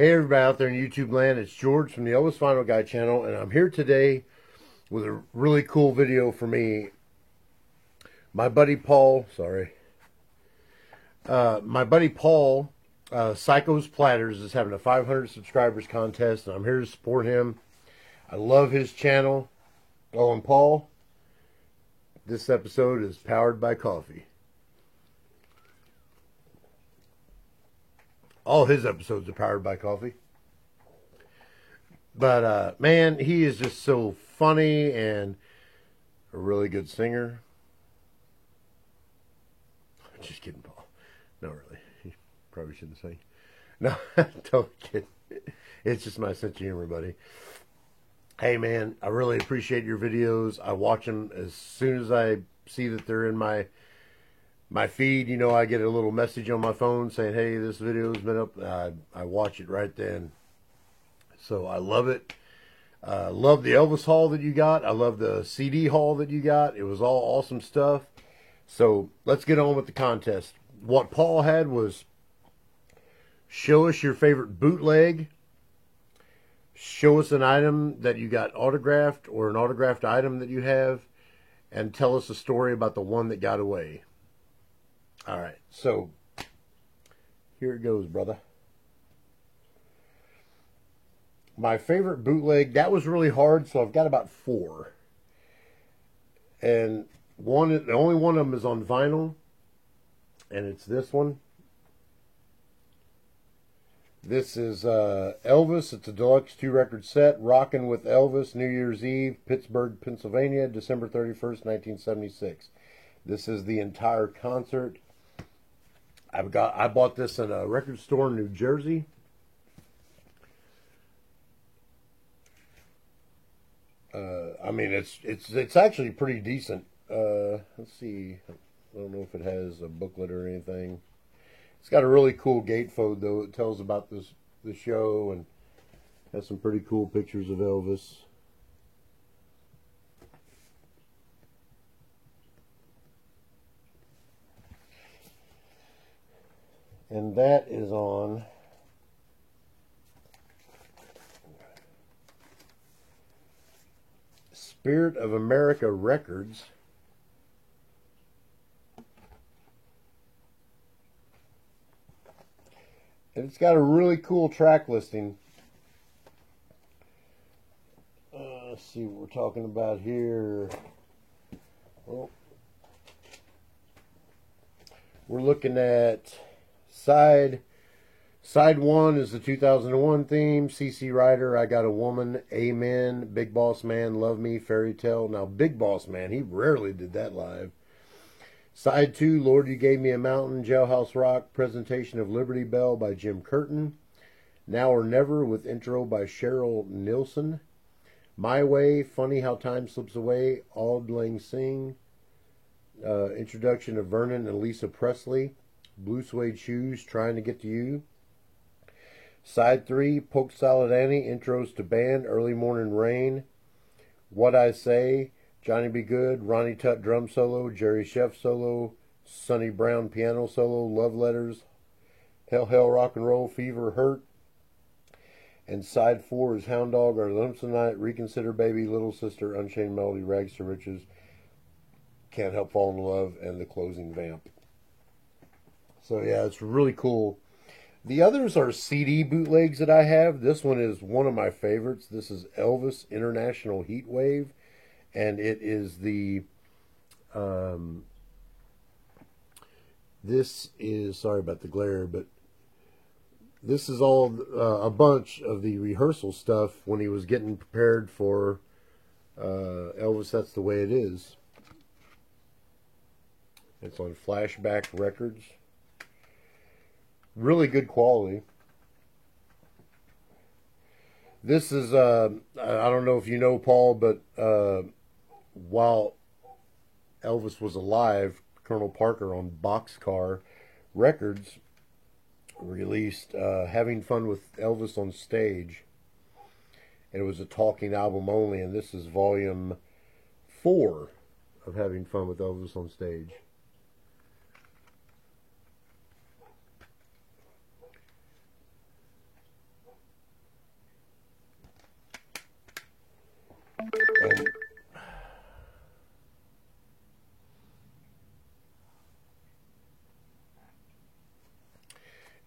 Hey everybody out there in YouTube land, it's George from the Elvis Vinyl Guy channel, and I'm here today with a really cool video for me. My buddy Paul, Psycho's Platters, is having a 500 subscribers contest, and I'm here to support him. I love his channel. Oh, and Paul, this episode is powered by coffee. All his episodes are powered by coffee. But, man, he is just so funny and a really good singer. Just kidding, Paul. No, really. You probably shouldn't sing. No, don't kid. It's just my sense of humor, buddy. Hey, man, I really appreciate your videos. I watch them as soon as I see that they're in my feed. You know, I get a little message on my phone saying, hey, this video's been up. I watch it right then. So I love it. Love the Elvis haul that you got. I love the CD haul that you got. It was all awesome stuff. So let's get on with the contest. What Paul had was show us your favorite bootleg. Show us an item that you got autographed or an autographed item that you have. And tell us a story about the one that got away. All right, so here it goes, brother. My favorite bootleg, that was really hard, so I've got about 4. And the only one of them is on vinyl, and it's this one. This is Elvis. It's a deluxe 2-record set, Rockin' with Elvis, New Year's Eve, Pittsburgh, Pennsylvania, December 31st, 1976. This is the entire concert. I bought this in a record store in New Jersey. I mean, it's actually pretty decent. Let's see. I don't know if it has a booklet or anything. It's got a really cool gatefold, though. It tells about the show and has some pretty cool pictures of Elvis. And that is on Spirit of America Records. And it's got a really cool track listing. Let's see what we're talking about here. Well, we're looking at Side 1 is the 2001 theme. CC Rider, I Got a Woman, Amen, Big Boss Man, Love Me, Fairy Tale. Now, Big Boss Man, he rarely did that live. Side 2, Lord, You Gave Me a Mountain, Jailhouse Rock, Presentation of Liberty Bell by Jim Curtin. Now or Never with intro by Cheryl Nilsson. My Way, Funny How Time Slips Away, Auld Lang Syne. Introduction of Vernon and Lisa Presley. Blue Suede Shoes, Trying to Get to You. Side 3, Polk Salad Annie, intros to band, Early Morning Rain, What I Say, Johnny B. Good, Ronnie Tutt drum solo, Jerry Sheff solo, Sonny Brown piano solo, Love Letters, Hell Hell Rock and Roll, Fever Hurt. And side 4 is Hound Dog, Our Lonesome Night, Reconsider Baby, Little Sister, Unchained Melody, Rags to Riches, Can't Help Falling in Love, and The Closing Vamp. So yeah, it's really cool. The others are CD bootlegs that I have. This one is one of my favorites. This is Elvis International Heat Wave. And it is the, this is, sorry about the glare, but this is all a bunch of the rehearsal stuff when he was getting prepared for Elvis, That's the Way It Is. It's on Flashback Records. Really good quality. This is, I don't know if you know Paul, but while Elvis was alive, Colonel Parker on Boxcar Records released Having Fun with Elvis on Stage. And it was a talking album only, and this is volume 4 of Having Fun with Elvis on Stage.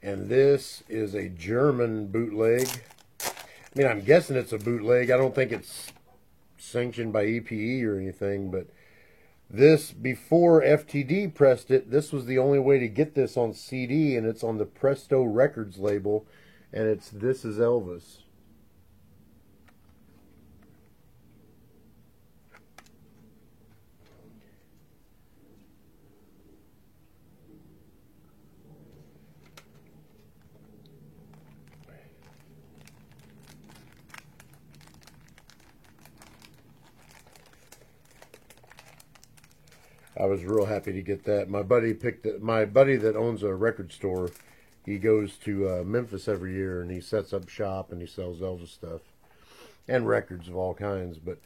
And this is a German bootleg. I mean, I'm guessing it's a bootleg. I don't think it's sanctioned by EPE or anything, but this, before FTD pressed it, this was the only way to get this on CD, and it's on the Presto Records label, and it's This Is Elvis. I was real happy to get that. My buddy picked it. My buddy that owns a record store, he goes to Memphis every year, and he sets up shop and he sells Elvis stuff and records of all kinds. But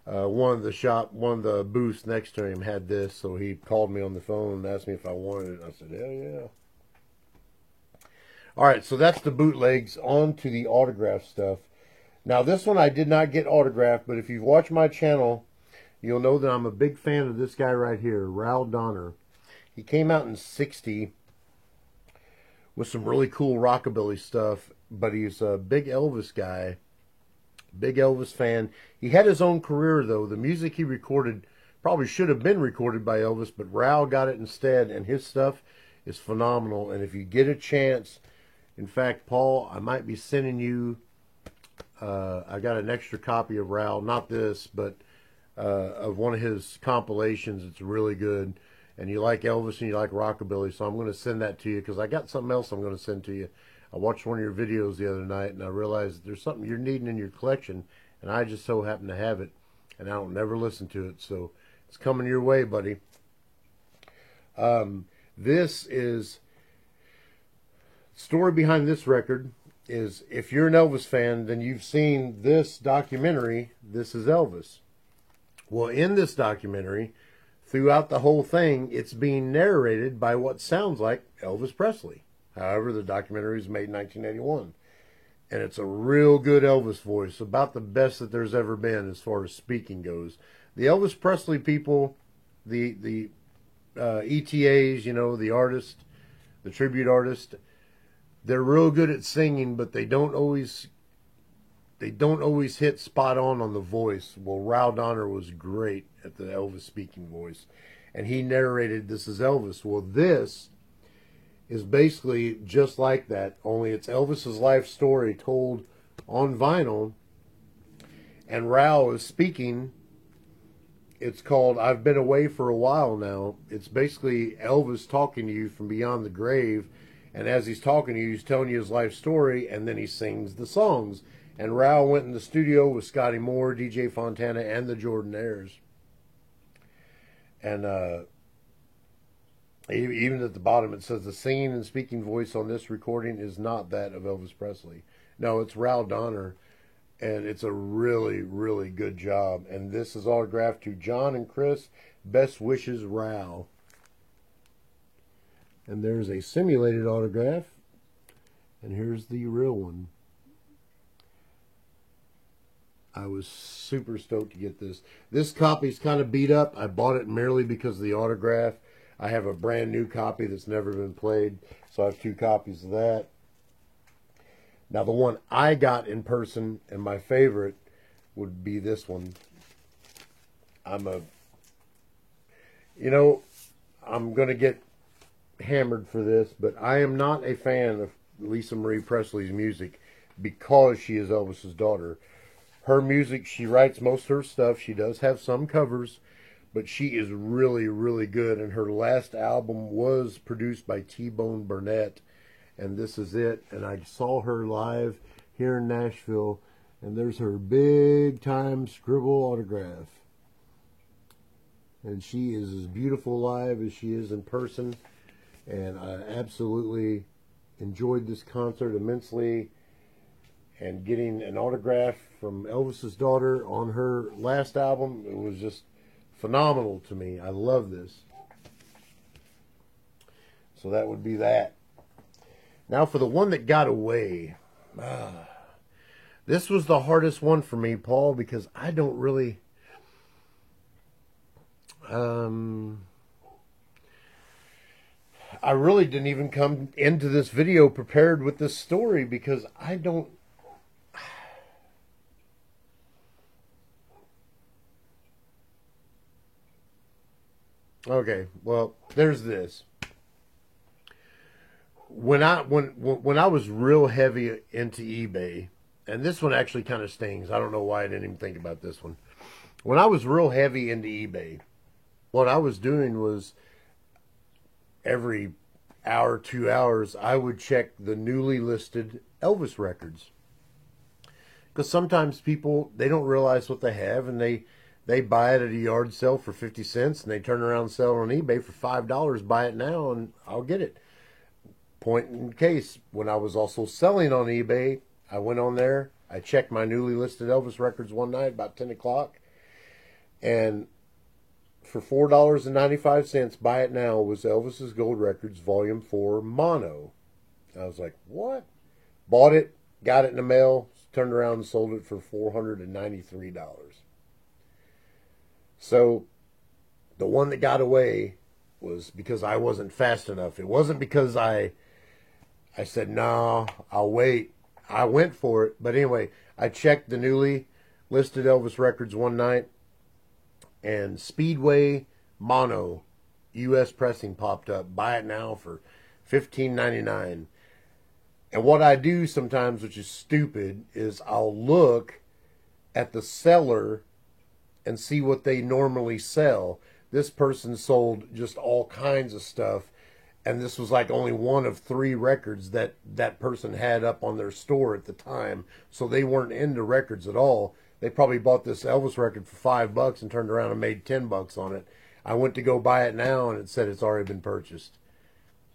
one of the booths next to him had this, so he called me on the phone and asked me if I wanted it. I said, hell yeah. All right, so that's the bootlegs. On to the autograph stuff. Now, this one I did not get autographed, but if you've watched my channel, you'll know that I'm a big fan of this guy right here, Ral Donner. He came out in '60 with some really cool rockabilly stuff, but he's a big Elvis guy, big Elvis fan. He had his own career, though. The music he recorded probably should have been recorded by Elvis, but Ral got it instead, and his stuff is phenomenal. And if you get a chance, in fact, Paul, I might be sending you, I got an extra copy of Ral, not this, but of one of his compilations. It's really good, and you like Elvis and you like rockabilly, so I'm going to send that to you, because I got something else I'm going to send to you. I watched one of your videos the other night, and I realized there's something you're needing in your collection, and I just so happen to have it, and I don't never listen to it, so it's coming your way, buddy. This is, story behind this record is, if you're an Elvis fan, then you've seen this documentary, This Is Elvis. Well, in this documentary, throughout the whole thing, it's being narrated by what sounds like Elvis Presley. However, the documentary was made in 1981. And it's a real good Elvis voice, about the best that there's ever been as far as speaking goes. The Elvis Presley people, the ETAs, you know, the artist, the tribute artist, they're real good at singing, but they don't always hit spot on the voice. Well, Ral Donner was great at the Elvis speaking voice, and he narrated This Is Elvis. Well, this is basically just like that, only it's Elvis's life story told on vinyl, and Ral is speaking. It's called I've Been Away for a While Now. It's basically Elvis talking to you from beyond the grave, and as he's talking to you, he's telling you his life story, and then he sings the songs. And Ral went in the studio with Scotty Moore, DJ Fontana, and the Jordanaires. And even at the bottom it says the singing and speaking voice on this recording is not that of Elvis Presley. No, it's Ral Donner, and it's a really, really good job. And this is autographed to John and Chris. Best wishes, Ral. And there's a simulated autograph, and here's the real one. I was super stoked to get this. This copy's kind of beat up. I bought it merely because of the autograph. I have a brand new copy that's never been played, so I have 2 copies of that. Now, the one I got in person, and my favorite, would be this one. I'm going to get hammered for this, but I am not a fan of Lisa Marie Presley's music because she is Elvis's daughter. Her music, she writes most of her stuff. She does have some covers, but she is really, really good. And her last album was produced by T-Bone Burnett, and this is it. And I saw her live here in Nashville, and there's her big-time scribble autograph. And she is as beautiful live as she is in person, and I absolutely enjoyed this concert immensely. And getting an autograph from Elvis's daughter on her last album, it was just phenomenal to me. I love this. So that would be that. Now for the one that got away. This was the hardest one for me, Paul, because I don't really... I really didn't even come into this video prepared with this story because I don't. Okay, well, there's this. When I was real heavy into eBay, and this one actually kind of stings. I don't know why I didn't even think about this one. When I was real heavy into eBay, what I was doing was every hour, 2 hours, I would check the newly listed Elvis records. Because sometimes people, they don't realize what they have, and they buy it at a yard sale for 50 cents, and they turn around and sell it on eBay for $5. Buy it now, and I'll get it. Point in case, when I was also selling on eBay, I went on there, I checked my newly listed Elvis records one night about 10 o'clock, and for $4.95, Buy It Now was Elvis's Gold Records Volume 4 Mono. I was like, what? Bought it, got it in the mail, turned around and sold it for $493. So the one that got away was because I wasn't fast enough. It wasn't because I said, no, I'll wait. I went for it. But anyway, I checked the newly listed Elvis records one night, and Speedway Mono U.S. pressing popped up. Buy it now for $15.99. And what I do sometimes, which is stupid, is I'll look at the seller and see what they normally sell. This person sold just all kinds of stuff, and this was like only one of 3 records that that person had up on their store at the time, so they weren't into records at all. They probably bought this Elvis record for $5 and turned around and made $10 on it. I went to go buy it now, and it said it's already been purchased.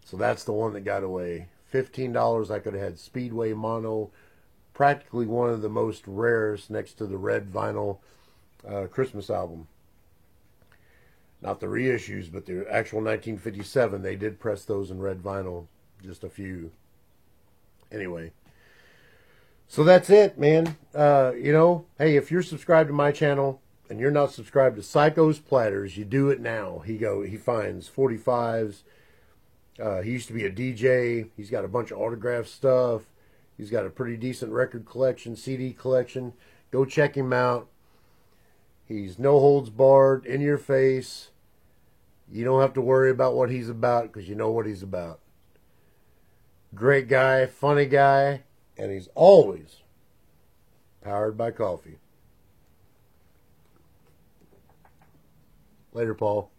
So that's the one that got away. $15, I could have had Speedway Mono, practically one of the most rarest next to the red vinyl Christmas album. Not the reissues, but the actual 1957. They did press those in red vinyl, just a few. Anyway, so that's it, man. You know, hey, if you're subscribed to my channel and you're not subscribed to Psycho's Platters, you do it now. He finds 45s. He used to be a DJ. He's got a bunch of autograph stuff. He's got a pretty decent record collection, CD collection. Go check him out. He's no holds barred, in your face. You don't have to worry about what he's about because you know what he's about. Great guy, funny guy, and he's always powered by coffee. Later, Paul.